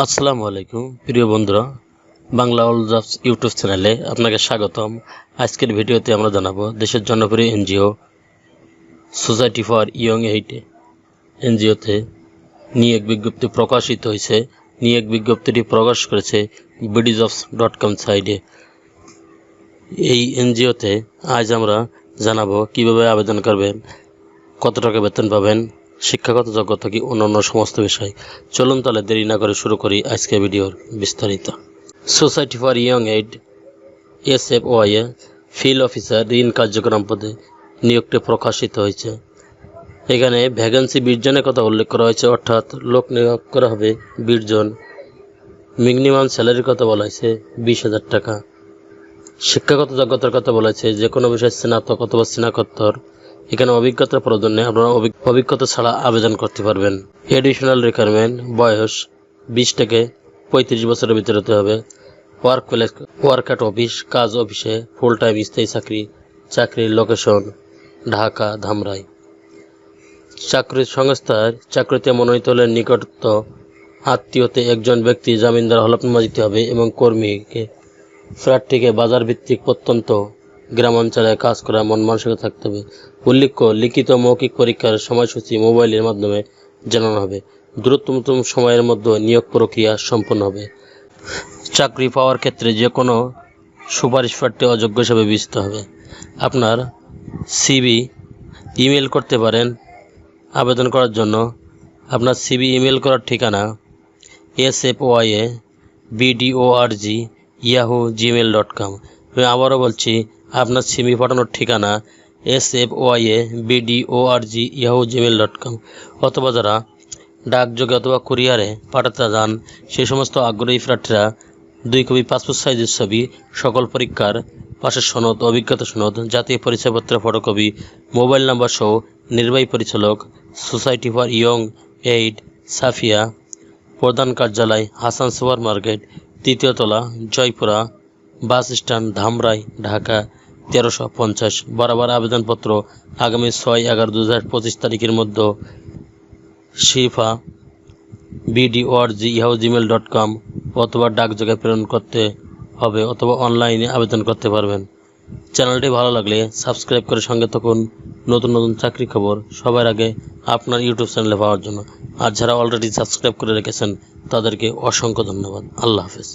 আসসালামু আলাইকুম প্রিয় বন্ধুরা, বাংলা অল জবস ইউটিউব চ্যানেলে আপনাকে স্বাগতম। আজকের ভিডিওতে আমরা জানাবো দেশের জনপ্রিয় NGO society for young aid এনজিওতে নিয়োগ বিজ্ঞপ্তি প্রকাশিত হয়েছে। নিয়োগ বিজ্ঞপ্তিটি প্রকাশ করেছে bdjobs.com সাইটে। এই এনজিওতে আজ আমরা জানাবো কিভাবে আবেদন করবেন, কত টাকা বেতন পাবেন, শিক্ষাগত যোগ্যতা কি, অন্যান্য সমস্ত বিষয়। চলুন তাহলে দেরি না করে শুরু করি আজকে ভিডিওর বিস্তারিত। Society for young aid SFOI field officer ঋণ কার্যক্রম পদে নিয়োগটি প্রকাশিত হয়েছে। এখানে ভ্যাকেন্সি 20 জনের কথা উল্লেখ করা হয়েছে, অর্থাৎ লোক নিয়োগ করা হবে 20 জন। মিনিমাম স্যালারির কথা বলা হয়েছে 20,000 টাকা। শিক্ষাগত যোগ্যতার কথা বলা হয়েছে যে কোনো বিষয়ে স্নাতক অথবা স্নাতকোত্তর। এখানে অভিজ্ঞতার প্রয়োজন নেই, আপনারা অভিজ্ঞতা ছাড়া আবেদন করতে পারবেন। এডিশনাল রিকোয়ারমেন্ট বয়স 20 থেকে 35 বছরের ভিতরে হতে হবে। ওয়ার্ক অ্যাট অফিস, কাজ অফিসে, ফুল টাইম স্থায়ী চাকরি। চাকরির লোকেশন ঢাকা ধামরাই। চাকরির সংস্থার চাকরিতে মনোনীত হলে নিকটতম আত্মীয়তে একজন ব্যক্তি জামিনদার হলফনামা দিতে হবে এবং প্রার্থীকে বাজার ভিত্তিক প্রত্যন্ত গ্রামাঞ্চলে কাজ করা মন মানসিকতা থাকতে হবে। উল্লেখ্য, লিখিত মৌখিক পরীক্ষার সময়সূচি মোবাইলের মাধ্যমে জানানো হবে। দ্রুততম সময়ের মধ্যে নিয়োগ প্রক্রিয়া সম্পন্ন হবে। চাকরি পাওয়ার ক্ষেত্রে যে কোনো সুপারিশ প্রার্থী অযোগ্য হিসেবে বিবেচিত হবে। আপনার সিভি ইমেল করতে পারেন। আবেদন করার জন্য আপনার সিভি ইমেল করার ঠিকানা SFOIA@BDORG@yahoo@gmail.com। আমি আবারও বলছি, আপনার সিভি পাঠানোর ঠিকানা SFOIA@BDORG@yahoo@gmail.com। অথবা যারা ডাকযোগে অথবা কুরিয়ারে পাঠাতে যান সেই সমস্ত আগ্রহী প্রার্থীরা 2 কপি পাসপোর্ট সাইজের ছবি, সকল পরীক্ষার পাশের সনদ, অভিজ্ঞতা সনদ, জাতীয় পরিচয়পত্রের ফটোকপি, মোবাইল নাম্বার সহ নির্বাহী পরিচালক, society for young aid, Safia, প্রধান কার্যালয়, হাসান সুপার মার্কেট, 3য় তলা, জয়পুরা বাস স্ট্যান্ড, ধামরাই, ঢাকা 1350। বরাবর আবেদনপত্র আগামী 6/11/2025 তারিখের মধ্যে শিফা BDORG@yahoo@gmail.com অথবা ডাকযোগে প্রেরণ করতে হবে, অথবা অনলাইনে আবেদন করতে পারবেন। চ্যানেলটি ভালো লাগলে সাবস্ক্রাইব করে সঙ্গে থাকুন নতুন নতুন চাকরি খবর সবার আগে আপনার ইউটিউব চ্যানেলে পাওয়ার জন্য। আর যারা অলরেডি সাবস্ক্রাইব করে রেখেছেন তাদেরকে অসংখ্য ধন্যবাদ। আল্লাহ হাফেজ।